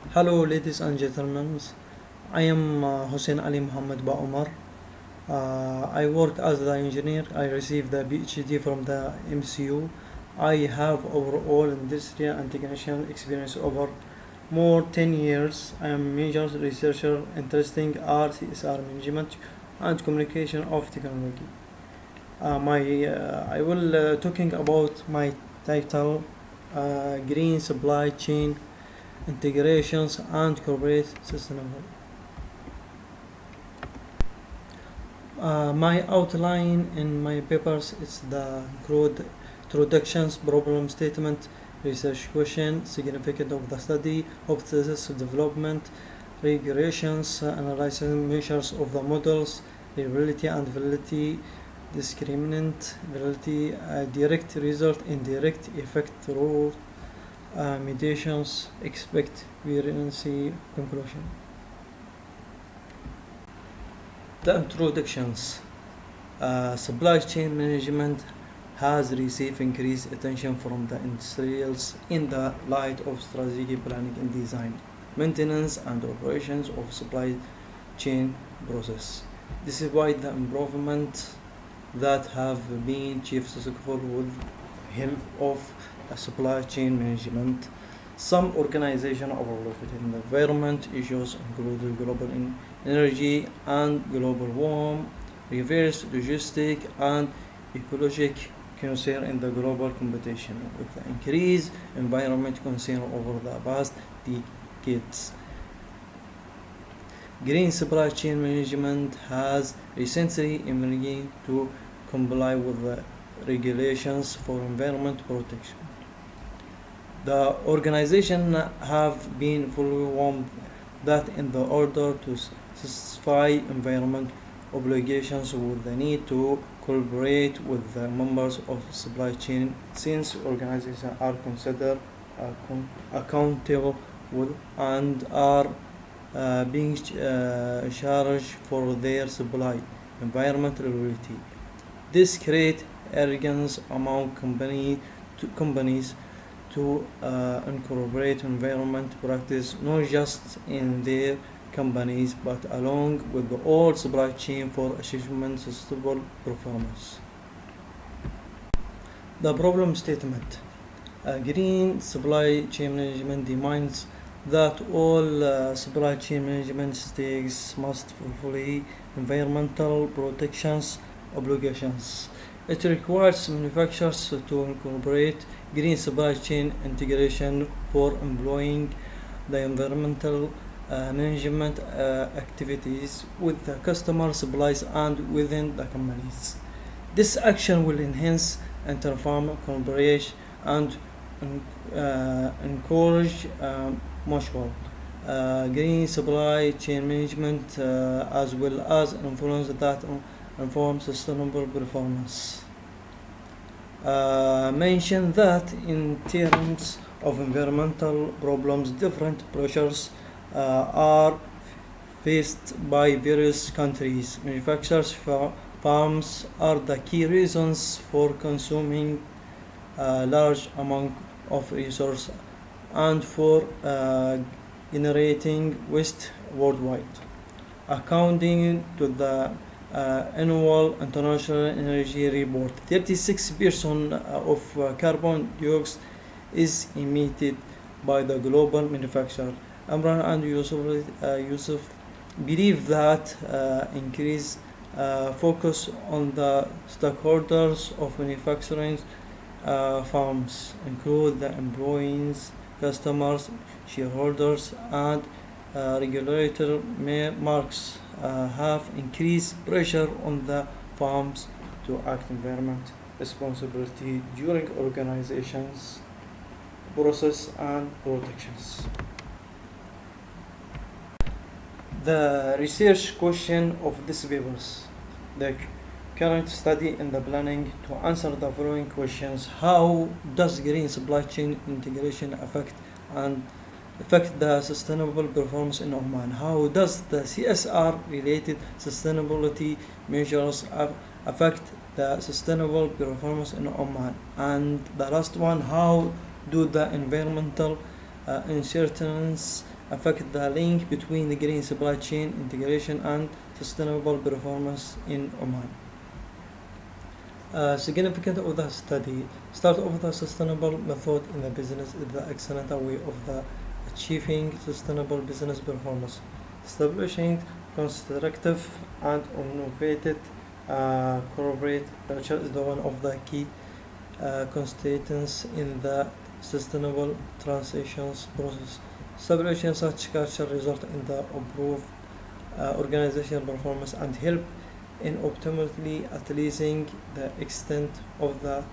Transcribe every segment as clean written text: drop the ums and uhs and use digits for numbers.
Hello, ladies and gentlemen. I am Hussain Ali Mohammed Ba-Omar. I work as the engineer. I received the Ph.D. from the MCU. I have overall industrial and technician experience over more 10 years. I am a major researcher interested in CSR management and communication of technology. My I will talking about my title, green supply chain integrations and corporate sustainable. My outline in my papers is the introductions, problem statement, research question, significance of the study, hypothesis development, regressions, analyzing measures of the models, reliability and validity, discriminant, validity, direct result, indirect effect through mediations, expect variancy, conclusion. The introductions. Supply chain management has received increased attention from the industrials in the light of strategic planning and design, maintenance and operations of supply chain process. Despite the improvement that have been achieved successful with help of supply chain management, some organizations overlooked environment issues including global energy and global warming, reverse logistic and ecologic concern in the global competition with the increased environment concern over the past decades. Green supply chain management has recently emerged to comply with the regulations for environment protection. The organization have been fully warned that in the order to satisfy environment obligations with the need to collaborate with the members of the supply chain since organizations are considered accountable with and are being charged for their supply environment reliability. This creates arrogance among companies to incorporate environment practice not just in their companies but along with the whole supply chain for achievement sustainable performance. The problem statement. Green supply chain management demands that all supply chain management stakes must fulfill environmental protections obligations. It requires manufacturers to incorporate green supply chain integration for employing the environmental management activities with the customer supplies and within the companies. This action will enhance inter-firm collaboration and encourage mutual green supply chain management as well as influence that inform sustainable performance. Mention that in terms of environmental problems, different pressures are faced by various countries. Manufacturers farms are the key reasons for consuming large amount of resource and for generating waste worldwide. Accounting to the annual International Energy Report, 36% of carbon dioxide is emitted by the global manufacturer. Amran and Yusuf believe that increased focus on the stakeholders of manufacturing firms include the employees, customers, shareholders, and regulator marks have increased pressure on the firms to act environment responsibility during organizations process and protections. The research question of this papers. The current study in the planning to answer the following questions. How does green supply chain integration affect the sustainable performance in Oman? How does the CSR related sustainability measures affect the sustainable performance in Oman? And the last one, how do the environmental uncertainties affect the link between the green supply chain integration and sustainable performance in Oman. Significance of the study. Start of the sustainable method in the business is the excellent way of the achieving sustainable business performance. Establishing constructive and innovative corporate culture is the one of the key constituents in the sustainable transitions process. Establishing such culture result in the improved organizational performance and help in optimally utilizing the extent of the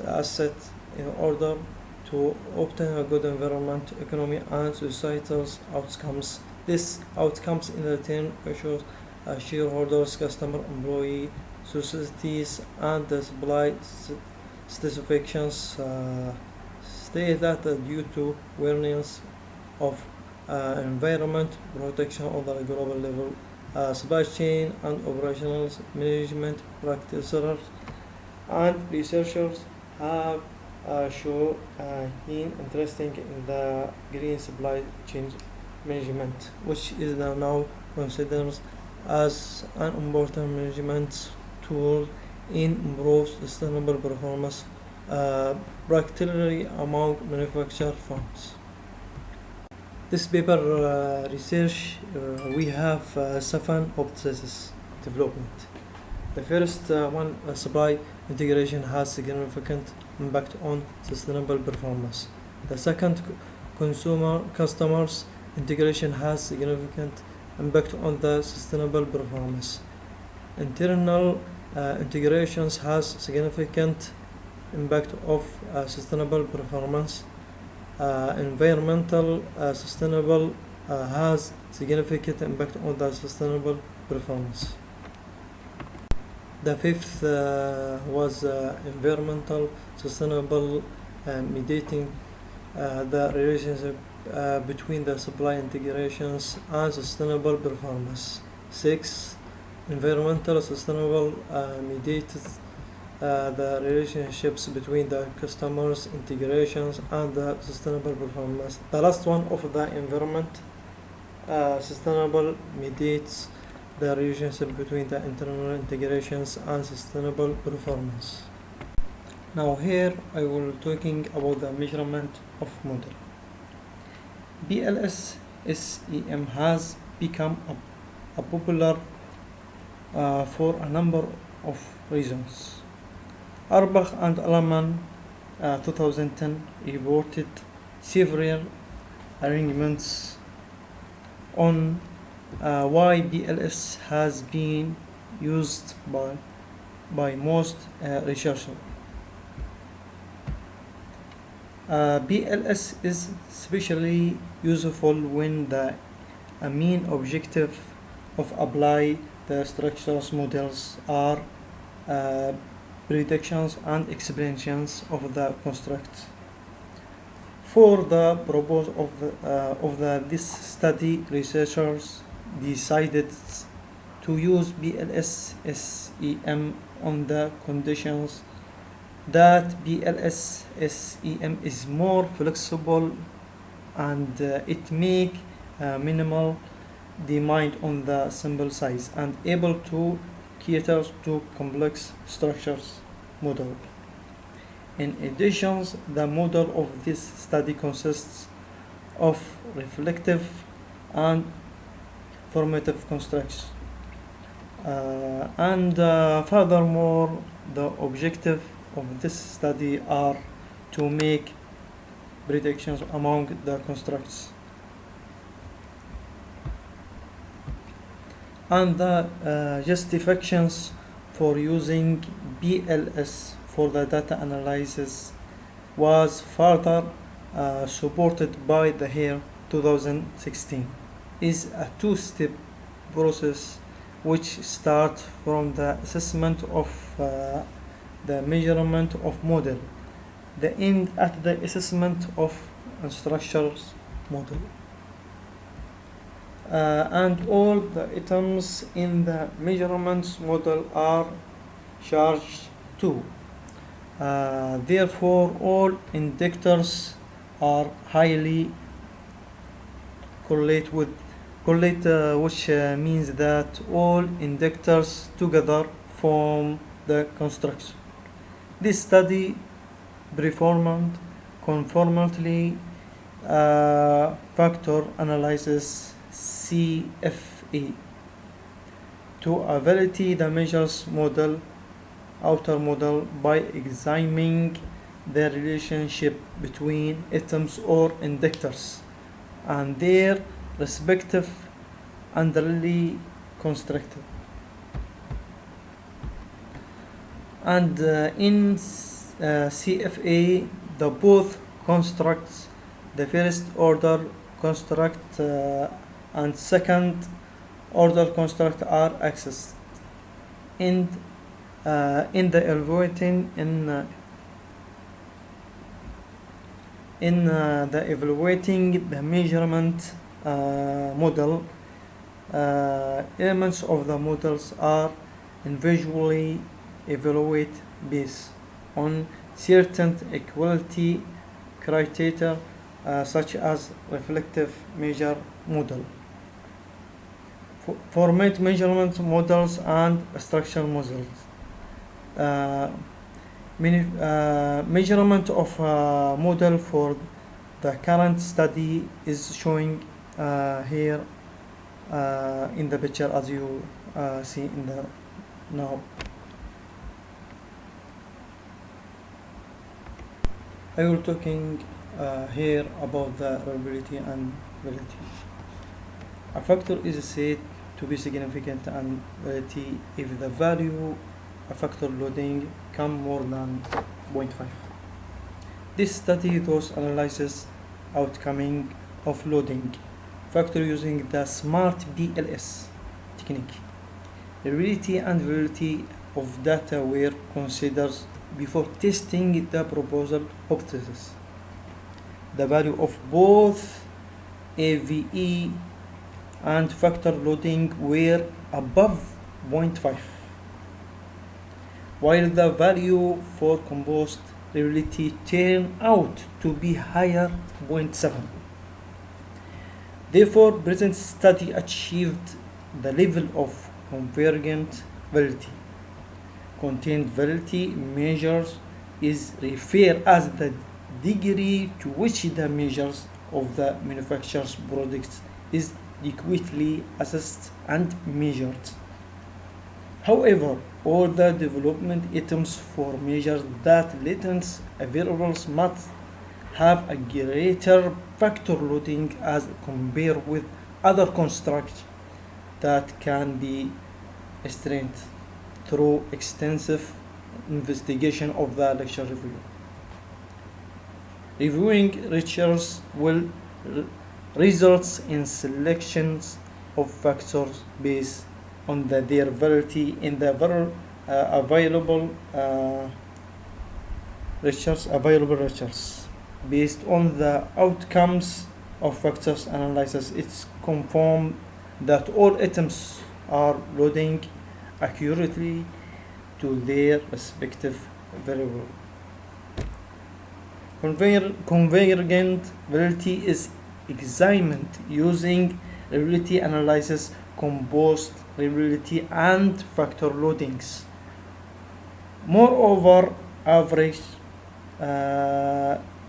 asset in order to obtain a good environment, economy, and societal outcomes. These outcomes in return assure shareholders, customer, employee, societies, and the supply satisfactions state that due to awareness of environment protection on the global level, supply chain and operational management practitioners and researchers have shown keen interest in the green supply chain management, which is now considered as an important management tool in improved sustainable performance, particularly among manufacturing firms. This paper research we have 7 hypotheses development. The first one, supply integration has significant impact on sustainable performance. The second, customers integration has significant impact on the sustainable performance. Internal integrations has significant impact of sustainable performance. Environmental sustainable has significant impact on the sustainable performance. The fifth was environmental sustainable, mediating the relationship between the supply integrations and sustainable performance. Sixth, environmental sustainable mediates the relationships between the customers integrations and the sustainable performance. The last one of the environment sustainable mediates the relationship between the internal integrations and sustainable performance. Now here I will talking about the measurement of model. BLS SEM has become a popular for a number of reasons. Arbach and Alaman 2010 reported several arrangements on why BLS has been used by most researchers. BLS is especially useful when the main objective of apply the structures models are predictions and explanations of the construct. For the purpose of this study, researchers decided to use BLS SEM on the conditions that BLS SEM is more flexible and it make minimal demand on the sample size and able to cater to complex structures model. In addition, the model of this study consists of reflective and formative constructs. Furthermore, the objective of this study are to make predictions among the constructs. And the justifications for using BLS for the data analysis was further supported by the year 2016. Is a two-step process which starts from the assessment of the measurement of model, the end at the assessment of structures model. And all the items in the measurements model are charged to. Therefore, all indicators are highly correlate, which means that all inductors together form the construction. This study performed conformally factor analysis CFA to evaluate the measures model outer model by examining the relationship between atoms or inductors and their respective underlying constructor. And in CFA, the both constructs, the first order construct and second order construct are accessed in the evaluating the measurement model. Elements of the models are individually evaluated based on certain equality criteria such as reflective measure model, format measurement models and structural models. Measurement of model for the current study is showing here in the picture as you see in the now. I will talking here about the reliability and validity. A factor is said to be significant and validity if the value a factor loading come more than 0.5. This study thus analyzes outcoming of loading factor using the SMART BLS technique. Reliability and validity of data were considered before testing the proposal hypothesis. The value of both AVE and factor loading were above 0.5, while the value for composed reliability turned out to be higher 0.7. Therefore, present study achieved the level of convergent validity. Contained validity measures is referred as the degree to which the measures of the manufacturer's products is adequately assessed and measured. However, all the development items for measures that latent variables must have a greater factor loading as compared with other constructs that can be strengthened through extensive investigation of the lecture review. Reviewing lectures will results in selections of factors based on their validity in the available lectures. Based on the outcomes of factors analysis, it's confirmed that all items are loading accurately to their respective variable. Convergent validity is examined using reliability analysis, composed reliability, and factor loadings. Moreover, average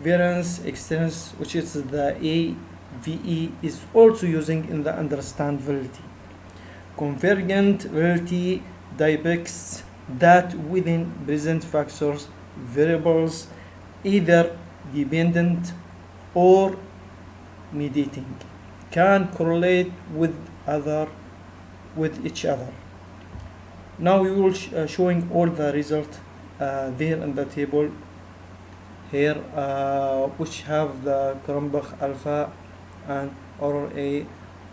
variance extents, which is the AVE, is also using in the understand validity. Convergent validity depicts that within present factors, variables either dependent or mediating can correlate with each other. Now we will showing all the result there in the table here, which have the Cronbach alpha and oral A,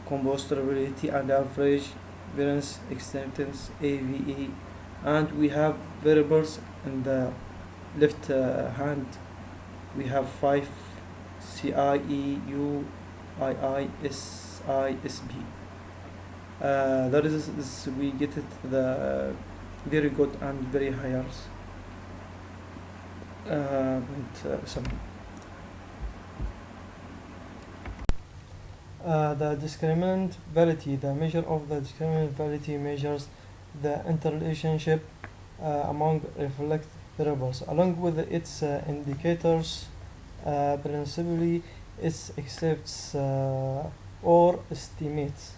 composed reliability and average variance extents AVE, and we have variables in the left hand. We have 5 CIE, UII, SISB. That is we get it the very good and very higher. The discriminant validity. The measure of the discriminant validity measures the interrelationship among reflect variables. Along with its indicators, principally it accepts or estimates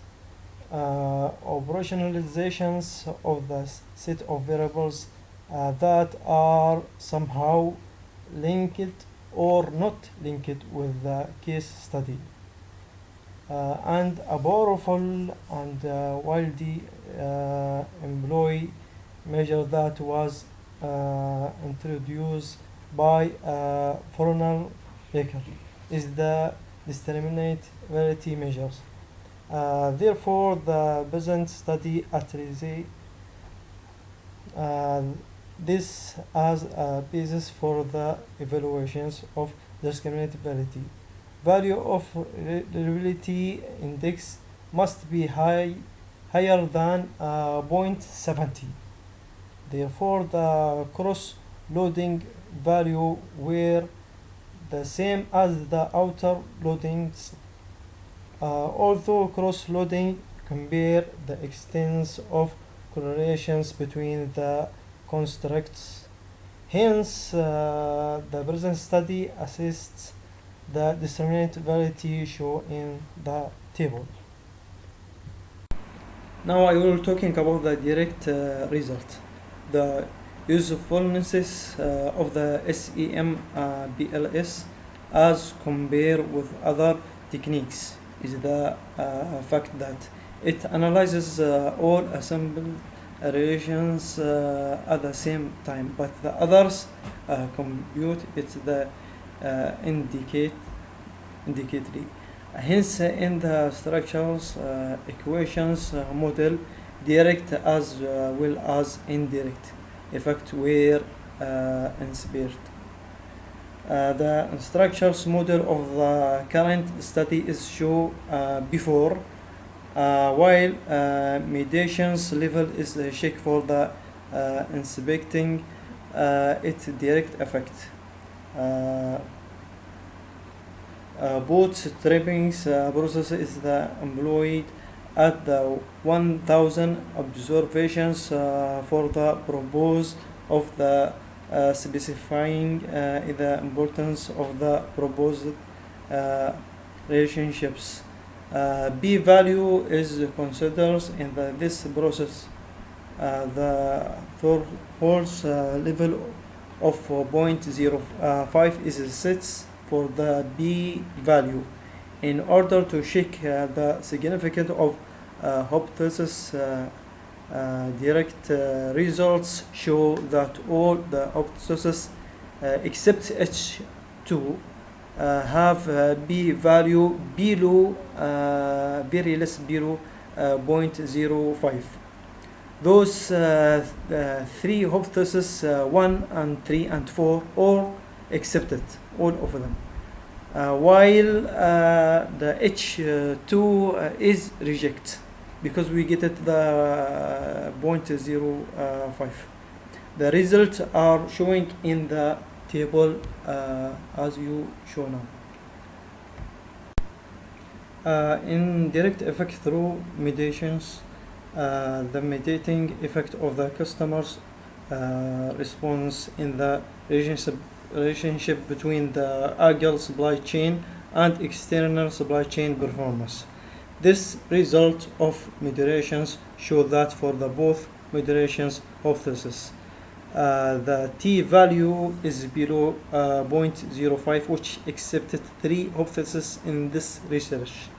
operationalizations of the set of variables that are somehow linked or not linked with the case study. And a powerful and widely employed measure that was introduced by foreigner Baker is the discriminant validity measures. Therefore, the present study addresses this as a basis for the evaluations of discriminant validity. Value of reliability index must be higher than 0.70. Therefore, the cross-loading value were the same as the outer loadings. Although cross-loading compare the extent of correlations between the constructs. Hence, the present study assists the discriminant validity shown in the table. Now I will talking about the direct result. The usefulness of the SEM BLS as compared with other techniques is the fact that it analyzes all assembled relations at the same time, but the others compute it the indicatory. Hence, in the structures equations model, direct as well as indirect effect were inspired. The structures model of the current study is shown before, while mediation's level is checked for the inspecting its direct effect. Bootstrapping process is the employed at the 1000 observations for the purpose of the specifying the importance of the proposed relationships. P-value is considered in this process. The threshold level of 0.05 is set for the p-value in order to check the significance of hypothesis. Direct results show that all the hypotheses except H2 have p-value below very less below 0.05. Those three hypotheses 1 and 3 and 4 all accepted, all of them, while the H2 is rejected because we get it the 0.05. The results are showing in the table as you show now. Indirect effect through mediations. The mediating effect of the customer's response in the relationship between the agile supply chain and external supply chain performance. This result of mediations show that for the both mediations hypothesis, the t-value is below 0.05, which accepted three hypotheses in this research,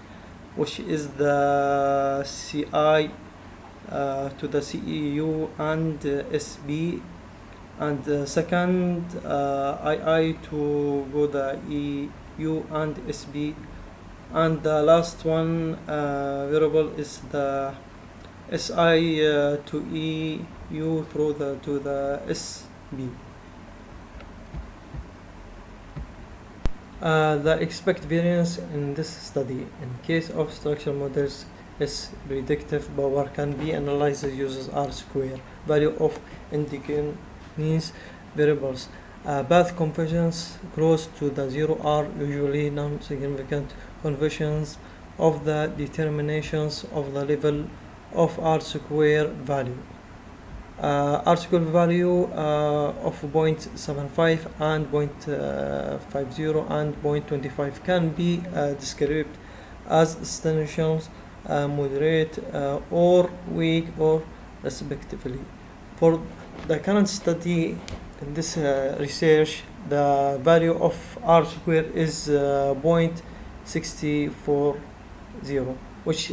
which is the CI to the CEU and SB, and second II to go the EU and SB, and the last one variable is the SI to EU through to the SB. The expected variance in this study in case of structural models is predictive power can be analyzed uses R-square value of indigenous variables. Path convergence close to the zero are usually non-significant conversions of the determinations of the level of R square value. R square value of 0.75 and 0.50 and 0.25 can be described as astonishing, moderate, or weak, or respectively. For the current study in this research, the value of R square is 0.640, which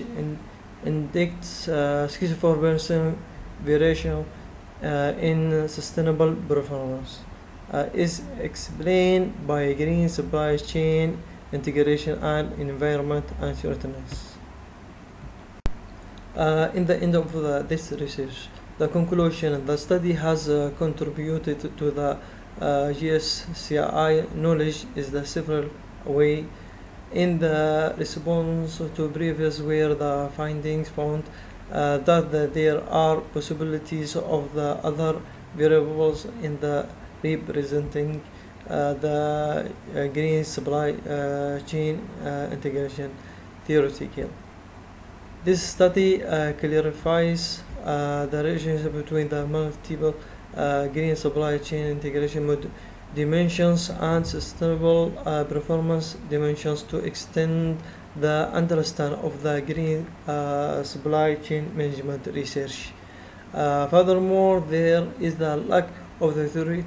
indicates 64% variation in sustainable performance. Is explained by green supply chain integration and environment assuredness. In the end of this research, the conclusion: the study has contributed to the GSCI knowledge is the several way in the response to previous where the findings found that there are possibilities of the other variables in the representing the green supply chain integration theoretical. This study clarifies the relationship between the multiple green supply chain integration dimensions and sustainable performance dimensions to extend the understanding of the green supply chain management research. Furthermore, there is the lack of the theory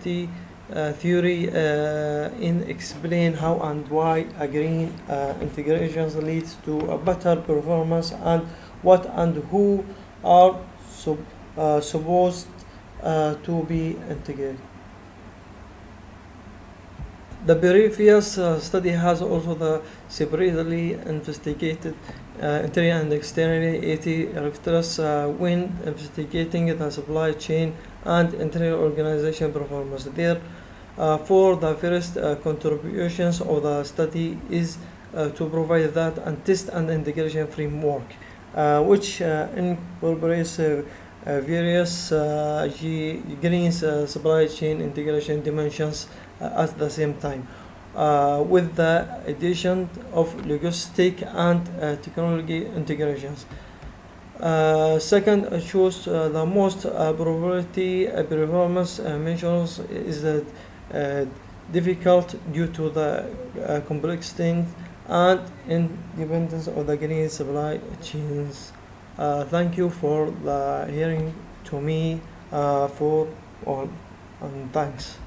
in explain how and why a green integration leads to a better performance and what and who are supposed to be integrated. The previous study has also separately investigated internally and externally 80 factors when investigating the supply chain and internal organization performance. Therefore, the first contributions of the study is to provide that and test and integration framework, which incorporates various green supply chain integration dimensions at the same time, with the addition of logistic and technology integrations. Second, choose the most probability performance measures is difficult due to the complexity and independence of the green supply chains. Thank you for the hearing to me for all, and thanks.